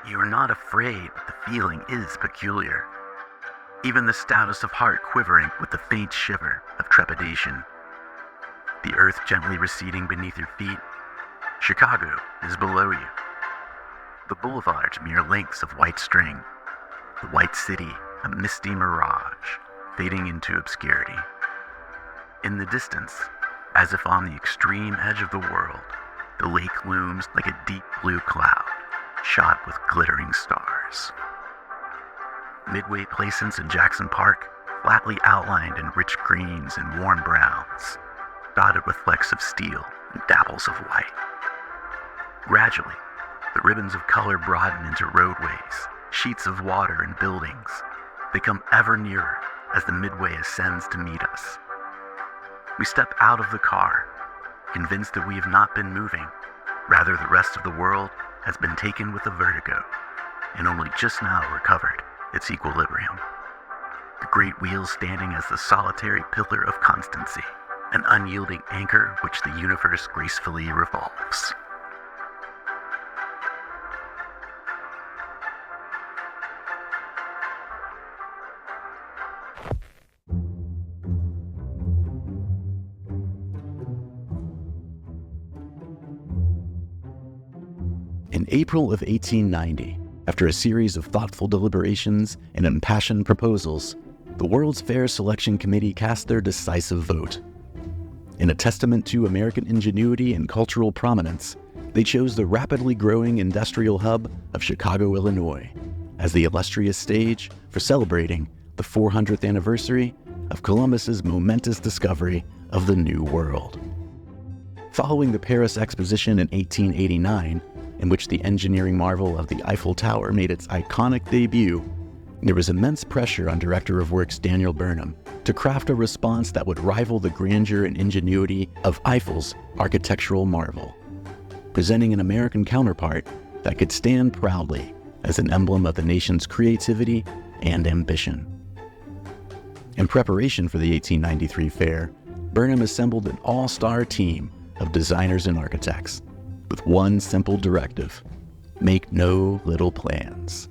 You are not afraid, but the feeling is peculiar. Even the stoutest of heart quivering with the faint shiver of trepidation. The earth gently receding beneath your feet. Chicago is below you. The boulevards mere lengths of white string. The white city a misty mirage, fading into obscurity. In the distance, as if on the extreme edge of the world, the lake looms like a deep blue cloud, shot with glittering stars. Midway Plaisance and Jackson Park, flatly outlined in rich greens and warm browns, dotted with flecks of steel and dapples of white. Gradually, the ribbons of color broaden into roadways, sheets of water and buildings. They come ever nearer as the Midway ascends to meet us. We step out of the car, convinced that we have not been moving. Rather, the rest of the world has been taken with a vertigo, and only just now recovered its equilibrium. The great wheel standing as the solitary pillar of constancy, an unyielding anchor which the universe gracefully revolves. In April of 1890, after a series of thoughtful deliberations and impassioned proposals, the World's Fair Selection Committee cast their decisive vote. In a testament to American ingenuity and cultural prominence, they chose the rapidly growing industrial hub of Chicago, Illinois, as the illustrious stage for celebrating the 400th anniversary of Columbus's momentous discovery of the New World. Following the Paris Exposition in 1889, in which the engineering marvel of the Eiffel Tower made its iconic debut, there was immense pressure on Director of Works Daniel Burnham to craft a response that would rival the grandeur and ingenuity of Eiffel's architectural marvel, presenting an American counterpart that could stand proudly as an emblem of the nation's creativity and ambition. In preparation for the 1893 fair, Burnham assembled an all-star team of designers and architects, with one simple directive: make no little plans.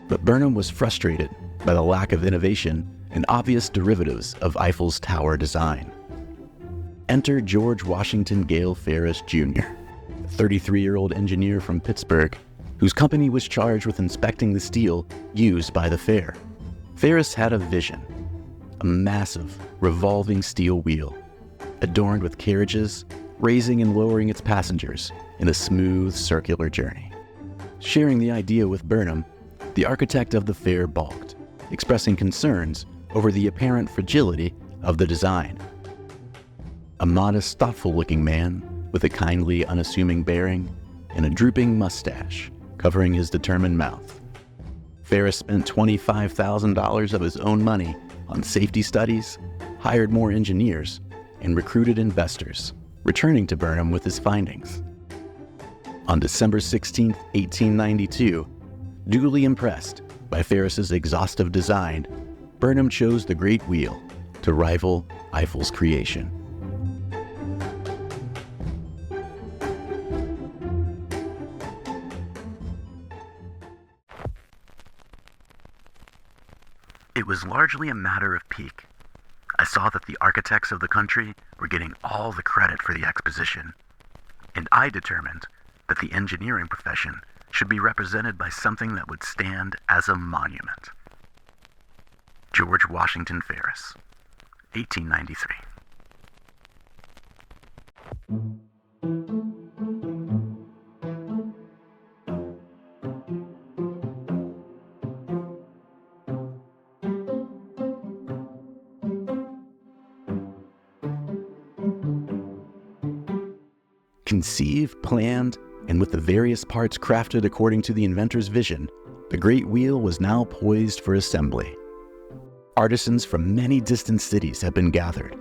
But Burnham was frustrated by the lack of innovation and obvious derivatives of Eiffel's tower design. Enter George Washington Gale Ferris Jr., a 33-year-old engineer from Pittsburgh, whose company was charged with inspecting the steel used by the fair. Ferris had a vision: a massive, revolving steel wheel, adorned with carriages, raising and lowering its passengers in a smooth, circular journey. Sharing the idea with Burnham, the architect of the fair balked, expressing concerns over the apparent fragility of the design. A modest, thoughtful-looking man with a kindly, unassuming bearing and a drooping mustache covering his determined mouth. Ferris spent $25,000 of his own money on safety studies, hired more engineers, and recruited investors, returning to Burnham with his findings. On December 16, 1892, duly impressed by Ferris's exhaustive design, Burnham chose the Great Wheel to rival Eiffel's creation. It was largely a matter of pique. I saw that the architects of the country were getting all the credit for the exposition, and I determined that the engineering profession should be represented by something that would stand as a monument. George Washington Ferris, 1893. Conceived, planned, and with the various parts crafted according to the inventor's vision, the Great Wheel was now poised for assembly. Artisans from many distant cities have been gathered,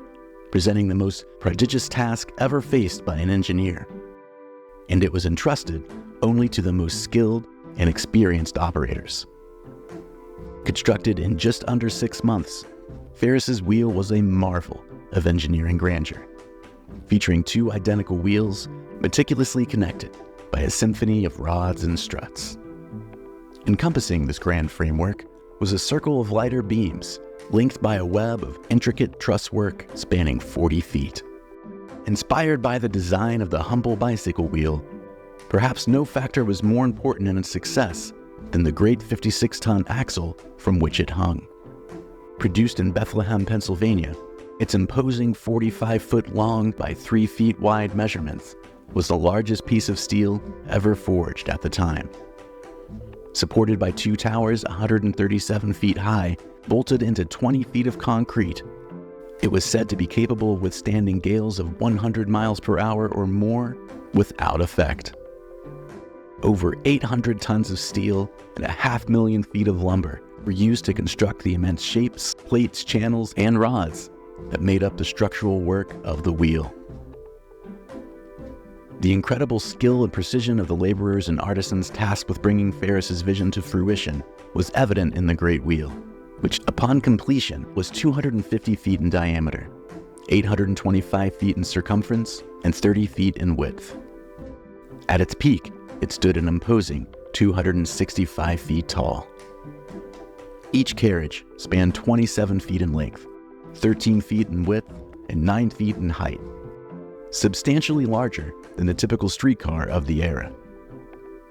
presenting the most prodigious task ever faced by an engineer. And it was entrusted only to the most skilled and experienced operators. Constructed in just under 6 months, Ferris's wheel was a marvel of engineering grandeur, featuring 2 identical wheels meticulously connected by a symphony of rods and struts. Encompassing this grand framework was a circle of lighter beams, linked by a web of intricate trusswork spanning 40 feet. Inspired by the design of the humble bicycle wheel, perhaps no factor was more important in its success than the great 56-ton axle from which it hung. Produced in Bethlehem, Pennsylvania, its imposing 45-foot long by 3 feet wide measurements was the largest piece of steel ever forged at the time. Supported by 2 towers 137 feet high, bolted into 20 feet of concrete, it was said to be capable of withstanding gales of 100 miles per hour or more without effect. Over 800 tons of steel and 500,000 feet of lumber were used to construct the immense shapes, plates, channels, and rods that made up the structural work of the wheel. The incredible skill and precision of the laborers and artisans tasked with bringing Ferris's vision to fruition was evident in the Great Wheel, which upon completion was 250 feet in diameter, 825 feet in circumference, and 30 feet in width. At its peak, it stood an imposing 265 feet tall. Each carriage spanned 27 feet in length, 13 feet in width, and 9 feet in height, substantially larger than the typical streetcar of the era.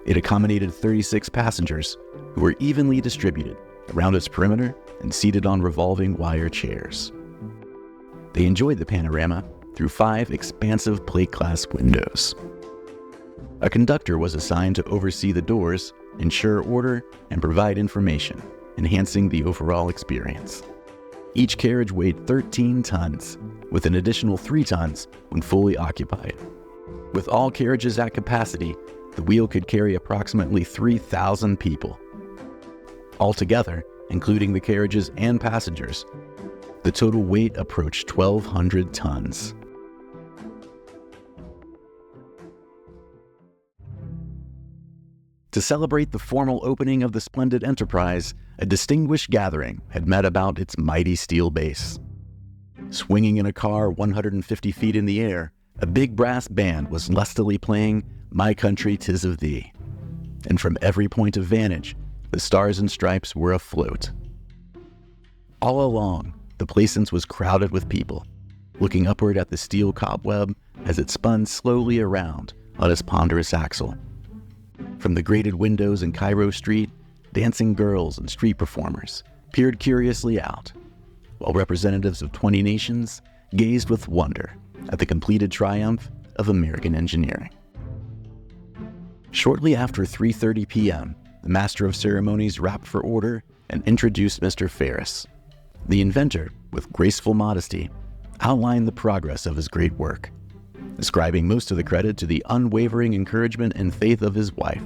It accommodated 36 passengers who were evenly distributed around its perimeter and seated on revolving wire chairs. They enjoyed the panorama through 5 expansive plate glass windows. A conductor was assigned to oversee the doors, ensure order, and provide information, enhancing the overall experience. Each carriage weighed 13 tons, with an additional 3 tons when fully occupied. With all carriages at capacity, the wheel could carry approximately 3,000 people. Altogether, including the carriages and passengers, the total weight approached 1,200 tons. To celebrate the formal opening of the splendid enterprise, a distinguished gathering had met about its mighty steel base. Swinging in a car 150 feet in the air, a big brass band was lustily playing "My Country 'Tis of Thee," and from every point of vantage, the stars and stripes were afloat. All along, the plaisance was crowded with people, looking upward at the steel cobweb as it spun slowly around on its ponderous axle. From the grated windows in Cairo Street, dancing girls and street performers peered curiously out, while representatives of 20 nations gazed with wonder at the completed triumph of American engineering. Shortly after 3:30 p.m., the Master of Ceremonies rapped for order and introduced Mr. Ferris. The inventor, with graceful modesty, outlined the progress of his great work, ascribing most of the credit to the unwavering encouragement and faith of his wife,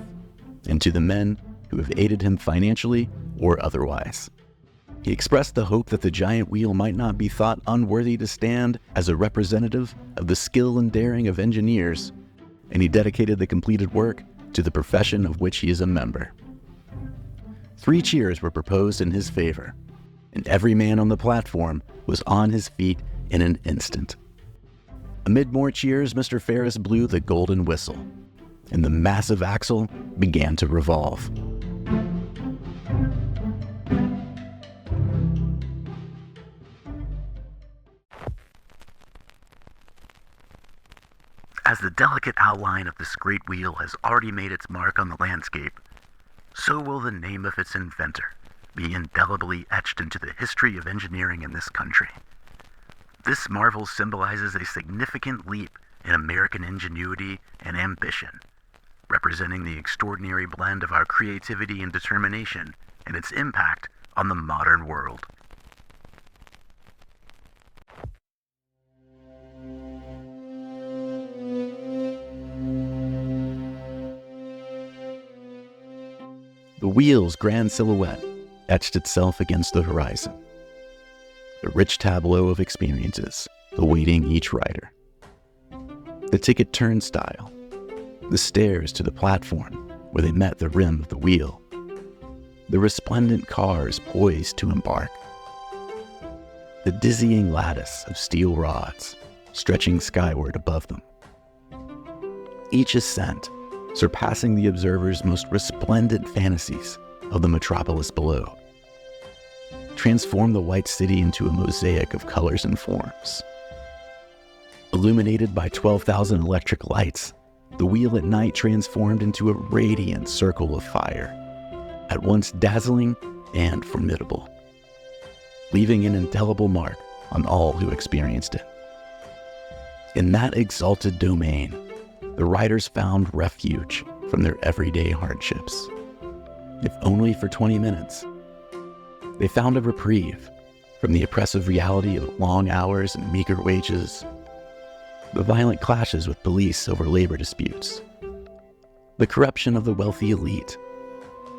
and to the men who have aided him financially or otherwise. He expressed the hope that the giant wheel might not be thought unworthy to stand as a representative of the skill and daring of engineers, and he dedicated the completed work to the profession of which he is a member. 3 cheers were proposed in his favor, and every man on the platform was on his feet in an instant. Amid more cheers, Mr. Ferris blew the golden whistle, and the massive axle began to revolve. As the delicate outline of this great wheel has already made its mark on the landscape, so will the name of its inventor be indelibly etched into the history of engineering in this country. This marvel symbolizes a significant leap in American ingenuity and ambition, representing the extraordinary blend of our creativity and determination and its impact on the modern world. The wheel's grand silhouette etched itself against the horizon, a rich tableau of experiences awaiting each rider. The ticket turnstile, the stairs to the platform where they met the rim of the wheel, the resplendent cars poised to embark, the dizzying lattice of steel rods stretching skyward above them. Each ascent surpassing the observer's most resplendent fantasies of the metropolis below, transformed the white city into a mosaic of colors and forms. Illuminated by 12,000 electric lights, the wheel at night transformed into a radiant circle of fire, at once dazzling and formidable, leaving an indelible mark on all who experienced it. In that exalted domain, the riders found refuge from their everyday hardships. If only for 20 minutes, they found a reprieve from the oppressive reality of long hours and meager wages, the violent clashes with police over labor disputes, the corruption of the wealthy elite,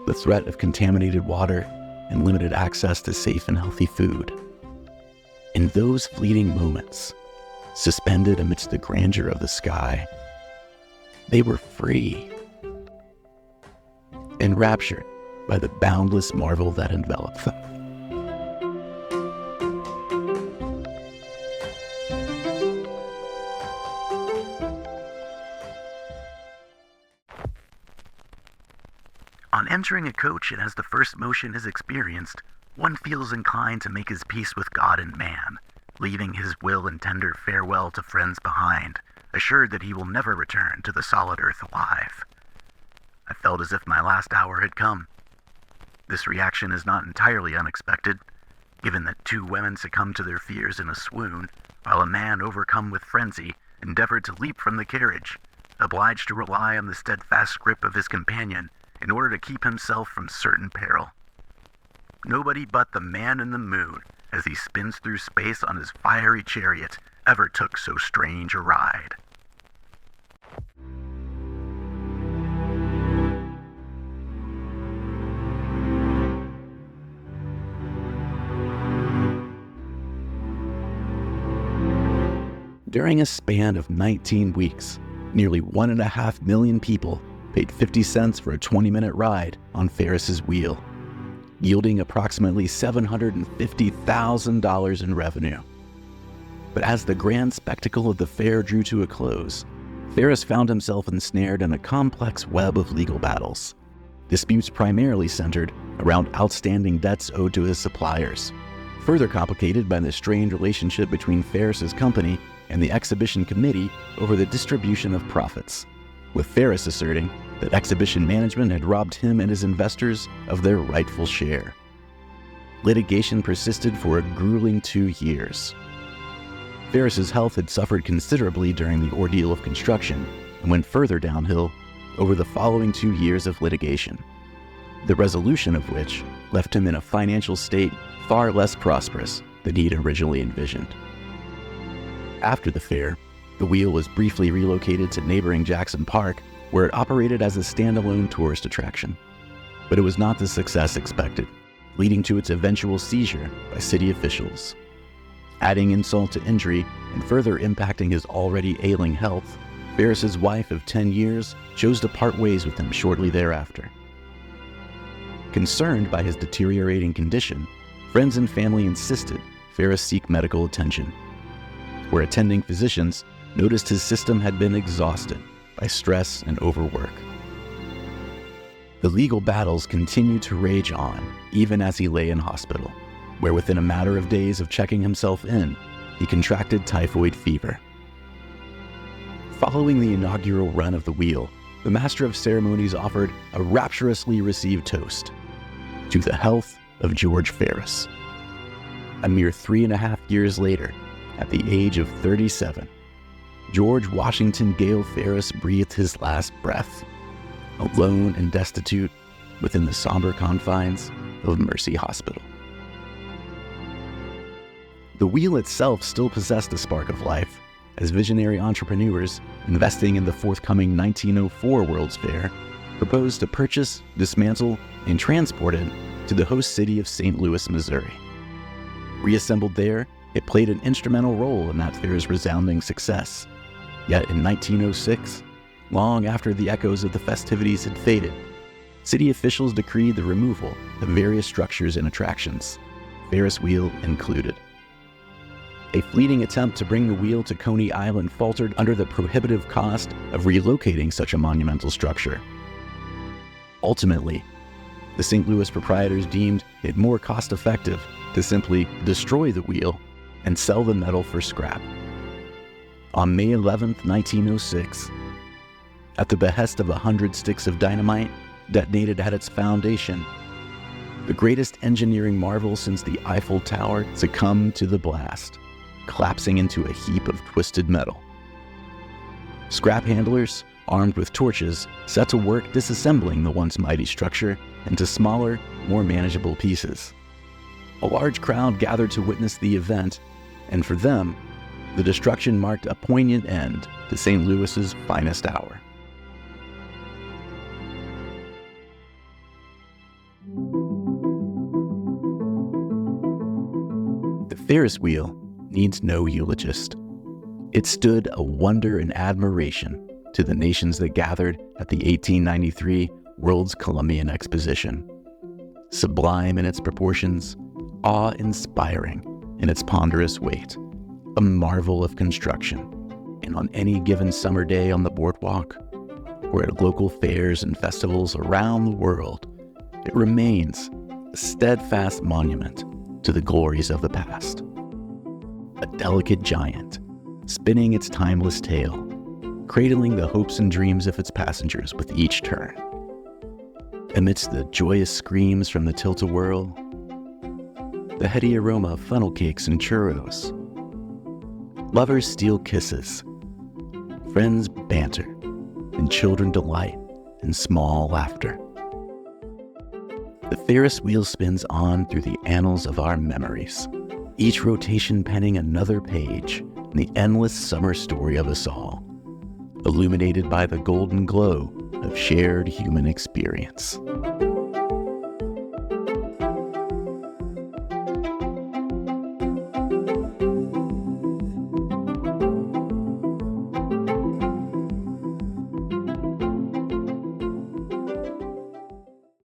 the threat of contaminated water and limited access to safe and healthy food. In those fleeting moments, suspended amidst the grandeur of the sky, they were free, enraptured by the boundless marvel that enveloped them. On entering a coach and as the first motion is experienced, one feels inclined to make his peace with God and man, leaving his will and tender farewell to friends behind, assured that he will never return to the solid earth alive. I felt as if my last hour had come. This reaction is not entirely unexpected, given that two women succumbed to their fears in a swoon, while a man overcome with frenzy endeavored to leap from the carriage, obliged to rely on the steadfast grip of his companion in order to keep himself from certain peril. Nobody but the man in the moon, as he spins through space on his fiery chariot, ever took so strange a ride. During a span of 19 weeks, nearly 1.5 million people paid 50 cents for a 20-minute ride on Ferris's wheel, yielding approximately $750,000 in revenue. But as the grand spectacle of the fair drew to a close, Ferris found himself ensnared in a complex web of legal battles. Disputes primarily centered around outstanding debts owed to his suppliers, further complicated by the strained relationship between Ferris's company and the exhibition committee over the distribution of profits, with Ferris asserting that exhibition management had robbed him and his investors of their rightful share. Litigation persisted for a grueling 2 years. Ferris's health had suffered considerably during the ordeal of construction and went further downhill over the following 2 years of litigation, the resolution of which left him in a financial state far less prosperous than he had originally envisioned. After the fair, the wheel was briefly relocated to neighboring Jackson Park, where it operated as a standalone tourist attraction. But it was not the success expected, leading to its eventual seizure by city officials. Adding insult to injury and further impacting his already ailing health, Ferris's wife of 10 years chose to part ways with him shortly thereafter. Concerned by his deteriorating condition, friends and family insisted Ferris seek medical attention, where attending physicians noticed his system had been exhausted by stress and overwork. The legal battles continued to rage on, even as he lay in hospital, where within a matter of days of checking himself in, he contracted typhoid fever. Following the inaugural run of the wheel, the Master of Ceremonies offered a rapturously received toast to the health of George Ferris. A mere 3.5 years later, at the age of 37, George Washington Gale Ferris breathed his last breath, alone and destitute within the somber confines of Mercy Hospital. The wheel itself still possessed a spark of life, as visionary entrepreneurs investing in the forthcoming 1904 World's Fair proposed to purchase, dismantle, and transport it to the host city of St. Louis, Missouri. Reassembled there, it played an instrumental role in that fair's resounding success. Yet in 1906, long after the echoes of the festivities had faded, city officials decreed the removal of various structures and attractions, Ferris wheel included. A fleeting attempt to bring the wheel to Coney Island faltered under the prohibitive cost of relocating such a monumental structure. Ultimately, The St. Louis proprietors deemed it more cost-effective to simply destroy the wheel and sell the metal for scrap. On May 11, 1906, at the behest of 100 sticks of dynamite detonated at its foundation, the greatest engineering marvel since the Eiffel Tower succumbed to the blast, collapsing into a heap of twisted metal. Scrap handlers, armed with torches, set to work disassembling the once mighty structure into smaller, more manageable pieces. A large crowd gathered to witness the event, and for them, the destruction marked a poignant end to St. Louis's finest hour. The Ferris wheel needs no eulogist. It stood a wonder and admiration to the nations that gathered at the 1893 World's Columbian Exposition. Sublime in its proportions, awe-inspiring in its ponderous weight, a marvel of construction, and on any given summer day on the boardwalk, or at local fairs and festivals around the world, it remains a steadfast monument to the glories of the past. A delicate giant, spinning its timeless tale, cradling the hopes and dreams of its passengers with each turn. Amidst the joyous screams from the tilt-a-whirl, the heady aroma of funnel cakes and churros, lovers steal kisses, friends banter, and children delight in small laughter. The Ferris wheel spins on through the annals of our memories, each rotation penning another page in the endless summer story of us all, illuminated by the golden glow of shared human experience.